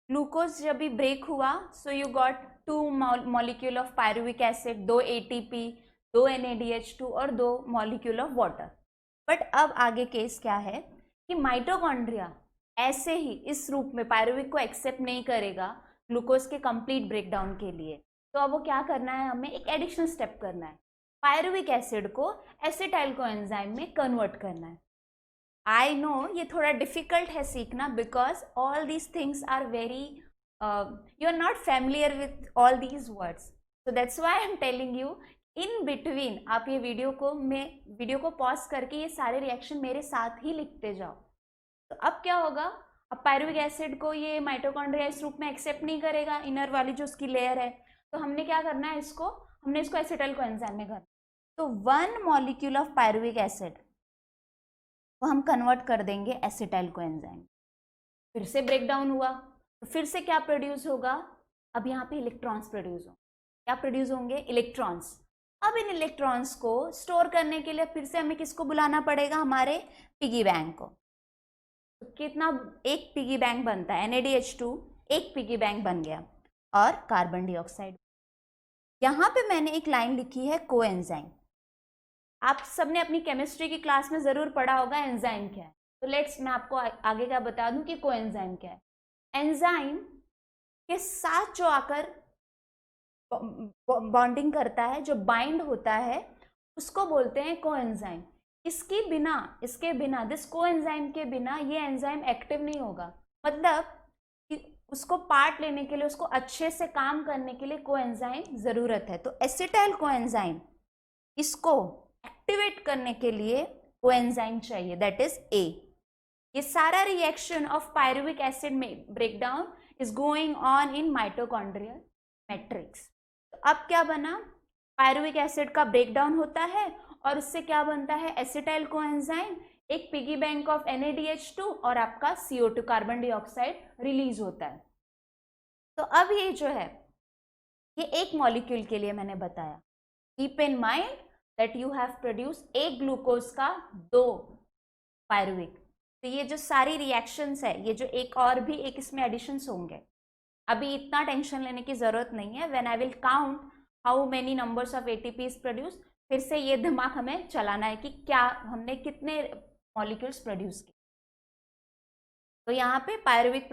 Glucose जब भी break हुआ, so you got 2 molecule of pyruvic acid, 2 ATP, 2 NADH2 और 2 मॉलिक्यूल ऑफ वाटर। बट अब आगे केस क्या है कि माइटोकॉन्ड्रिया ऐसे ही इस रूप में पायरुविक को एक्सेप्ट नहीं करेगा ग्लूकोज के कंप्लीट ब्रेकडाउन के लिए। तो अब वो क्या करना है, हमें एक एडिशनल स्टेप करना है, पायरुविक एसिड को एसिटाइल कोएंजाइम में कन्वर्ट करना है। आई नो ये थोड़ा डिफिकल्ट है सीखना, because all these things are very you are not familiar with all these words, so that's why I am telling you in between. आप ये वीडियो को पॉज करके ये सारे रिएक्शन मेरे साथ ही लिखते जाओ। तो अब क्या होगा, अब पायरुविक एसिड को ये माइटोकॉन्ड्रिया इस रूप में एक्सेप्ट नहीं करेगा, इनर वाली जो उसकी लेयर है, तो हमने क्या करना है, हमने इसको एसिटाइल कोएंजाइम में करना। तो 1 मॉलिक्यूल ऑफ पायरुविक एसिड वो हम कन्वर्ट कर देंगे एसिटाइल कोएंजाइम। फिर से ब्रेकडाउन हुआ तो फिर से क्या प्रोड्यूस होगा, अब यहाँ पे इलेक्ट्रॉन्स प्रोड्यूस होंगे। क्या प्रोड्यूस होंगे, इलेक्ट्रॉन्स। अब इन इलेक्ट्रॉन्स को स्टोर करने के लिए फिर से हमें किसको बुलाना पड़ेगा, हमारे पिगी बैंक को। तो कितना, एक पिगी बैंक बनता है, NADH2 एक पिगी बैंक बन गया, और कार्बन डाइऑक्साइड। यहाँ पे मैंने एक लाइन लिखी है कोएंजाइम। आप सबने अपनी केमिस्ट्री की क्लास में जरूर पढ़ा होगा एंजाइम क्या है। तो मैं आपको आगे क्या बता दूं कि कोएंजाइम क्या है। एंजाइम के साथ जो आकर बॉन्डिंग करता है, जो बाइंड होता है, उसको बोलते हैं कोएंजाइम। इसके बिना दिस कोएंजाइम के बिना ये एंजाइम एक्टिव नहीं होगा। मतलब कि उसको पार्ट लेने के लिए, उसको अच्छे से काम करने के लिए कोएंजाइम जरूरत है। तो एसिटाइल कोएंजाइम, इसको एक्टिवेट करने के लिए कोएंजाइम चाहिए, दैट इज ए। ये सारा रिएक्शन ऑफ पायरुविक एसिड में breakdown is going on in mitochondrial matrix. तो अब क्या बना, पायरुविक एसिड का ब्रेकडाउन होता है और उससे क्या बनता है, एसिटाइल कोएंजाइम, एक पिगी बैंक ऑफ NADH2 और आपका CO2 कार्बन डाइऑक्साइड रिलीज होता है। तो अब ये जो है, ये एक मॉलिक्यूल के लिए मैंने बताया। Keep in mind that you have produce एक ग्लूकोज का 2 पायरुविक। तो ये जो सारी रिएक्शंस है, ये जो एक और भी एक इसमें एडिशंस होंगे, अभी इतना टेंशन लेने की जरूरत नहीं है। When I will count how many numbers of ATPs produce, फिर से ये दिमाग हमें चलाना है कि क्या हमने कितने मॉलिक्यूल्स प्रोड्यूस किए। तो यहाँ पे पायरुविक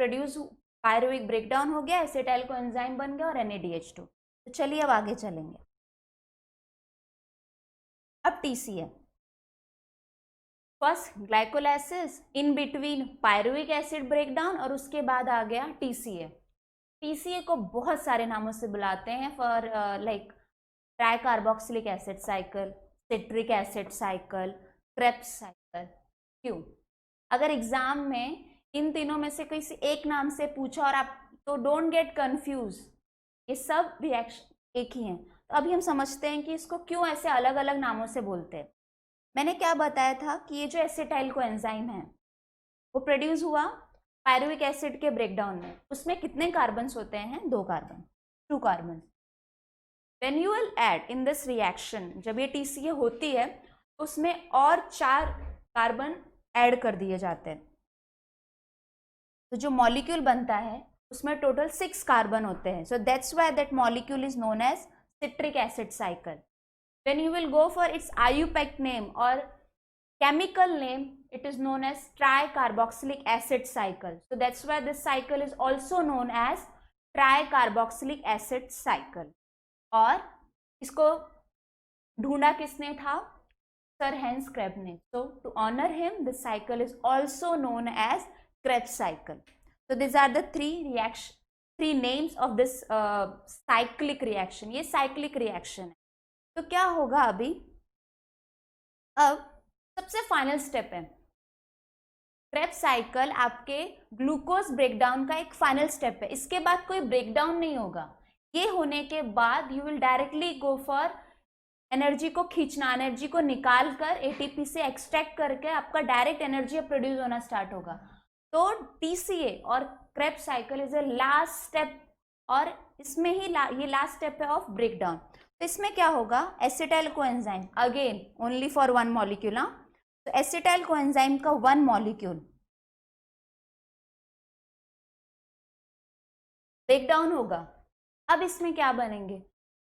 ब्रेकडाउन हो गया, एसिटाइल कोएंजाइम बन गया और NADH2। तो चलिए अब आगे चलेंगे। अब TCA, first glycolysis, in between pyruvic acid breakdown, और उसके बाद आ गया TCA। TCA को बहुत सारे नामों से बुलाते हैं, for like try carboxylic acid cycle, citric acid cycle, Krebs cycle. क्यों, अगर एग्जाम में इन तीनों में से किसी एक नाम से पूछा और आप, तो डोंट गेट कंफ्यूज, ये सब रिएक्शन एक ही हैं। तो अभी हम समझते हैं कि इसको क्यों ऐसे अलग अलग नामों से बोलते हैं। मैंने क्या बताया था कि ये जो एसिटाइल कोएंजाइम है वो प्रोड्यूस हुआ पायरुविक एसिड के ब्रेकडाउन में। उसमें कितने कार्बन्स होते हैं, 2 carbon, 2 carbon. When you will add in this reaction, जब ये TCA होती है तो उसमें और 4 कार्बन ऐड कर दिए जाते हैं। तो जो मॉलिक्यूल बनता है उसमें टोटल 6 कार्बन होते हैं। So that's why that molecule is known as citric acid cycle. When you will go for its IUPAC name or chemical name, it is known as tricarboxylic acid cycle. So that's why this cycle is also known as tricarboxylic acid cycle. और इसको ढूंढा किसने था, sir hence Krebs ने। So to honor him, this cycle is also known as Krebs cycle. So these are the three names of this cyclic reaction. ये cyclic reaction है। तो क्या होगा अभी, अब सबसे फाइनल स्टेप है क्रेब्स साइकिल, आपके ग्लूकोज ब्रेकडाउन का एक फाइनल स्टेप है। इसके बाद कोई ब्रेकडाउन नहीं होगा। ये होने के बाद you will directly go for energy को खींचना, एनर्जी को निकाल कर ATP से एक्सट्रैक्ट करके आपका डायरेक्ट एनर्जी प्रोड्यूस होना स्टार्ट होगा। तो TCA और Krebs cycle is a last step, और इसमें ही ये लास्ट स्टेप है ऑफ ब्रेकडाउन। तो इसमें क्या होगा, acetyl coenzyme again only for 1 molecule. तो एसिटाइल कोएंजाइम का 1 मॉलिक्यूल ब्रेक डाउन होगा। अब इसमें क्या बनेंगे,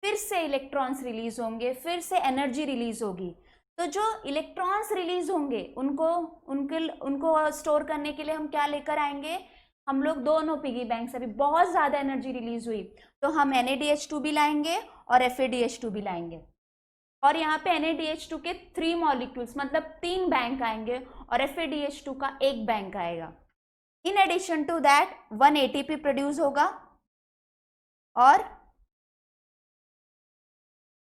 फिर से इलेक्ट्रॉन्स रिलीज होंगे, फिर से एनर्जी रिलीज होगी। तो जो इलेक्ट्रॉन्स रिलीज होंगे उनको स्टोर करने के लिए हम क्या लेकर आएंगे, हम लोग दोनों पिगी बैंक, अभी बहुत ज्यादा एनर्जी रिलीज हुई तो हम NaDH2 भी लाएंगे और FaDH2 भी लाएंगे, और यहाँ पे NaDH2 के 3 मॉलिक्यूल्स मतलब 3 बैंक आएंगे और FaDH2 का 1 बैंक आएगा। In addition to that 1 ATP produce होगा और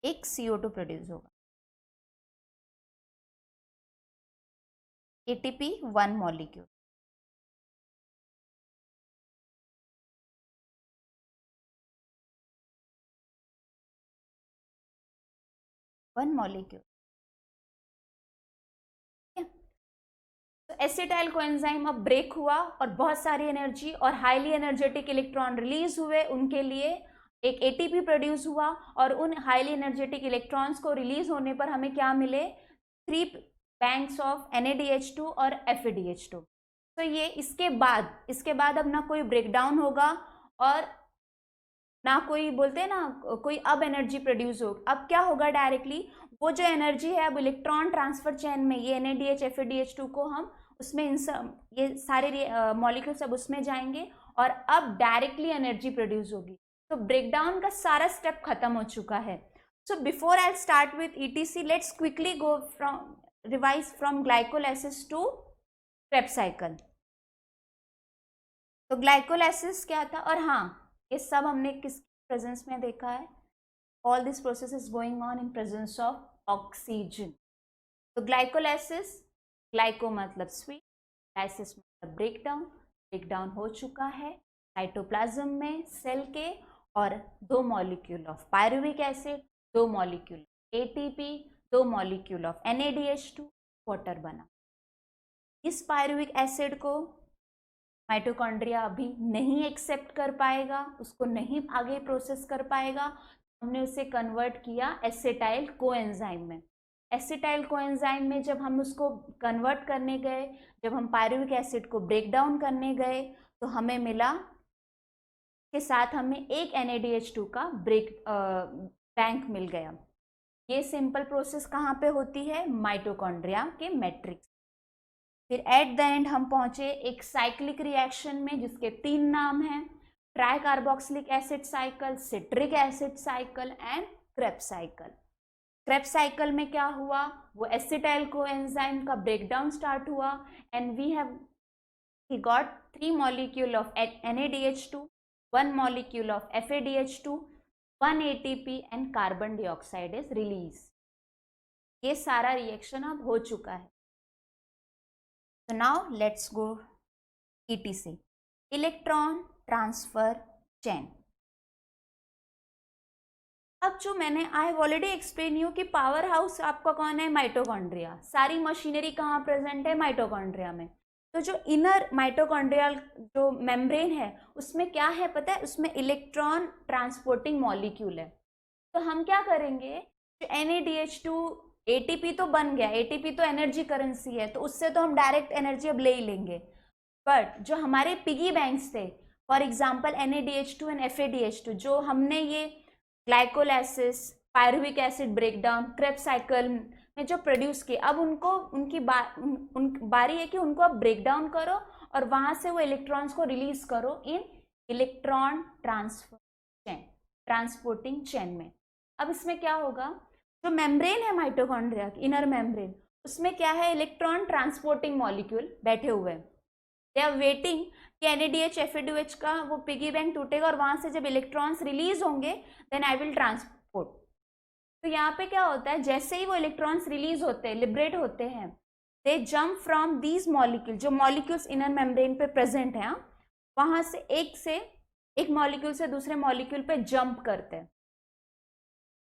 एक CO2 प्रोड्यूस होगा। ATP 1 molecule, one molecule. तो एसिटाइल कोएंजाइम अब ब्रेक हुआ और बहुत सारी एनर्जी और हाईली एनर्जेटिक इलेक्ट्रॉन रिलीज हुए, उनके लिए एक ATP प्रोड्यूस हुआ और उन हाईली एनर्जेटिक इलेक्ट्रॉन्स को रिलीज होने पर हमें क्या मिले, 3 बैंक्स ऑफ NaDH2 और FaDH2। तो ये इसके बाद अब ना कोई ब्रेकडाउन होगा और ना कोई बोलते हैं ना कोई अब एनर्जी प्रोड्यूस हो। अब क्या होगा, डायरेक्टली वो जो एनर्जी है अब इलेक्ट्रॉन ट्रांसफर चेन में ये NaDH FaDH2 को हम उसमें ये सारे मॉलिक्यूल्स अब उसमें जाएंगे और अब डायरेक्टली एनर्जी प्रोड्यूस होगी। तो ब्रेकडाउन का सारा स्टेप खत्म हो चुका है। So before I start with ETC, let's quickly go from revise from glycolysis to Krebs cycle. तो ग्लाइकोलाइसिस क्या था, और हाँ ये सब हमने किस प्रेजेंस में देखा है, all this process is going on in presence of oxygen. तो ग्लाइकोलाइसिस, ग्लाइको मतलब स्वीट, लाइसिस मतलब ब्रेकडाउन हो चुका है साइटोप्लाज्म में सेल के, और 2 molecule of pyruvic acid, 2 molecule ATP, 2 molecule of NaDH2 water बना। इस पायरुविक एसिड को माइटोकॉन्ड्रिया अभी नहीं एक्सेप्ट कर पाएगा, उसको नहीं आगे प्रोसेस कर पाएगा। हमने उसे कन्वर्ट किया एसिटाइल कोएंजाइम में। एसिटाइल कोएंजाइम में जब हम उसको कन्वर्ट करने गए, जब हम पायरुविक एसिड को ब्रेक डाउन करने गए तो हमें मिला के साथ हमें एक NaDH2 का बैंक मिल गया। ये सिंपल प्रोसेस कहाँ पे होती है, माइटोकॉन्ड्रिया के मैट्रिक्स। फिर एट द एंड हम पहुंचे एक साइक्लिक रिएक्शन में जिसके 3 नाम हैं, tri carboxylic acid cycle, citric acid cycle and Krebs cycle. Krebs cycle में क्या हुआ, वो एसिटाइल कोएंजाइम का ब्रेकडाउन स्टार्ट हुआ and we got 3 molecule of NaDH2, 1 molecule of FaDH2, 1 ATP and carbon dioxide is release. ये सारा reaction अब हो चुका है। So now let's go ETC, electron transfer chain. अब जो मैंने I have already explain you कि पावर हाउस आपका कौन है, माइटोकॉन्ड्रिया। सारी मशीनरी कहाँ प्रेजेंट है, माइटोकॉन्ड्रिया में। तो जो इनर माइटोकॉन्ड्रियल जो मेम्ब्रेन है उसमें क्या है पता है, उसमें इलेक्ट्रॉन ट्रांसपोर्टिंग मॉलिक्यूल है। तो हम क्या करेंगे, जो NaDH2 ATP तो बन गया, ATP तो एनर्जी करेंसी है तो उससे तो हम डायरेक्ट एनर्जी अब ले ही लेंगे, बट जो हमारे पिगी बैंक्स थे for example NaDH2 and FaDH2 जो हमने ये glycolysis, pyruvic acid breakdown, Krebs cycle में जो प्रोड्यूस किए, अब उनकी बारी है कि उनको अब ब्रेकडाउन करो और वहां से वो इलेक्ट्रॉन्स को रिलीज करो in electron transfer chain, transporting chain में। अब इसमें क्या होगा, जो मेम्ब्रेन है माइटोकॉन्ड्रिया की इनर मेम्ब्रेन, उसमें क्या है, इलेक्ट्रॉन ट्रांसपोर्टिंग मॉलिक्यूल बैठे हुए हैं। दे आर वेटिंग कि NaDH FaDH का वो पिगी बैंक टूटेगा और वहां से जब इलेक्ट्रॉन्स रिलीज होंगे देन आई विल ट्रांसपोर्ट। तो यहाँ पे क्या होता है, जैसे ही वो इलेक्ट्रॉन्स रिलीज होते हैं, लिबरेट होते हैं, दे जम्प फ्रॉम दीज मॉलिक्यूल, जो मॉलिक्यूल्स इनर मेम्ब्रेन पे प्रेजेंट है, वहां से एक मॉलिक्यूल से दूसरे मॉलिक्यूल पे जंप करते हैं।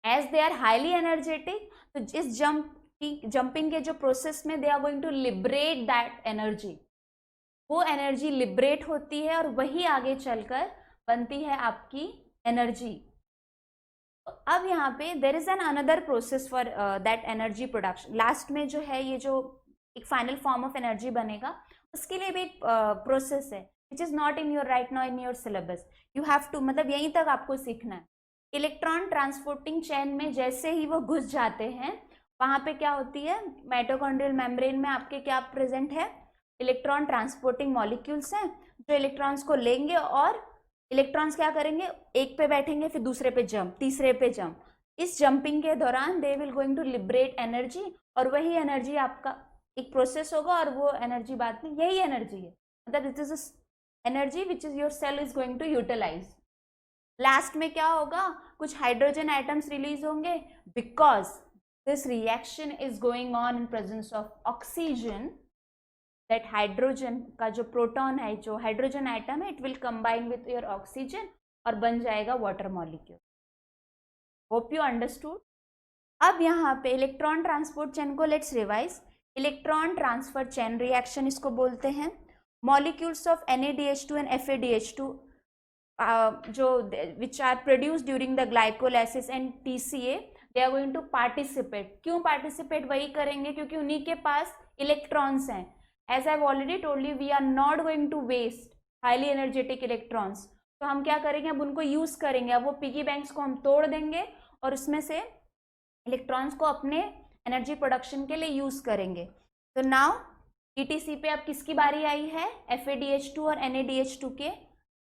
As they are highly energetic, तो इस जंपिंग के जो प्रोसेस में they are going to liberate that energy, वो एनर्जी लिबरेट होती है और वही आगे चलकर बनती है आपकी एनर्जी। तो अब यहाँ पे there is an another process for that energy production. Last में जो है ये जो एक फाइनल फॉर्म ऑफ एनर्जी बनेगा उसके लिए भी एक प्रोसेस है which is not in your right now in your syllabus. You have to, मतलब यहीं तक आपको सीखना है. इलेक्ट्रॉन ट्रांसपोर्टिंग चेन में जैसे ही वो घुस जाते हैं, वहां पे क्या होती है, माइटोकॉन्ड्रियल मेम्ब्रेन में आपके क्या प्रेजेंट है, इलेक्ट्रॉन ट्रांसपोर्टिंग मॉलिक्यूल्स हैं जो इलेक्ट्रॉन्स को लेंगे और इलेक्ट्रॉन्स क्या करेंगे, एक पे बैठेंगे फिर दूसरे पे जंप, तीसरे पे जंप. इस जंपिंग के दौरान they will going to liberate energy, और वही एनर्जी आपका एक प्रोसेस होगा और वो एनर्जी बाद में, यही एनर्जी है, मतलब this is energy which is your cell is going to utilize. Last में क्या होगा, कुछ हाइड्रोजन आइटम्स रिलीज होंगे because this reaction is going on in presence of oxygen. That hydrogen का जो प्रोटॉन है, जो हाइड्रोजन आइटम है, it will combine with your oxygen और बन जाएगा water molecule. Hope you understood. अब यहाँ पे इलेक्ट्रॉन ट्रांसपोर्ट चेन को let's revise. Electron transfer chain reaction इसको बोलते हैं. Molecules of NADH2 and FADH2 जो विच are produce during the glycolysis and TCA, they are going to participate. क्यों पार्टिसिपेट, वही करेंगे क्योंकि उन्हीं के पास इलेक्ट्रॉन्स हैं. As I've already told you, we are not going to waste highly energetic electrons. तो हम क्या करेंगे, अब उनको यूज करेंगे. अब वो पिगी बैंक्स को हम तोड़ देंगे और उसमें से इलेक्ट्रॉन्स को अपने एनर्जी प्रोडक्शन के लिए यूज करेंगे. तो नाउ ETC पे अब किसकी बारी आई है, FADH2 और NADH2 के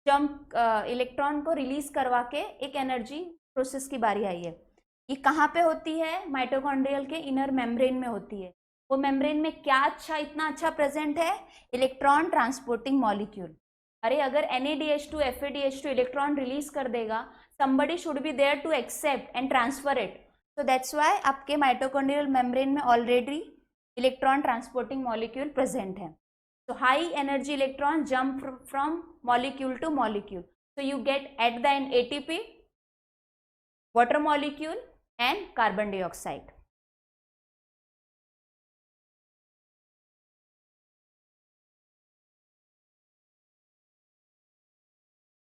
जंप इलेक्ट्रॉन को रिलीज करवा के एक एनर्जी प्रोसेस की बारी आई है. ये कहाँ पे होती है, माइटोकॉन्ड्रियल के इनर मेम्ब्रेन में होती है. वो मेम्ब्रेन में क्या अच्छा, इतना अच्छा प्रेजेंट है, इलेक्ट्रॉन ट्रांसपोर्टिंग मॉलिक्यूल. अरे अगर NADH2 FADH2 इलेक्ट्रॉन रिलीज कर देगा, somebody should be there to accept and transfer it. So that's why आपके माइटोकॉन्ड्रियल मेम्ब्रेन में already electron transporting molecule present है. So high energy electron jump from molecule to molecule. So you get at the end ATP, water molecule and carbon dioxide.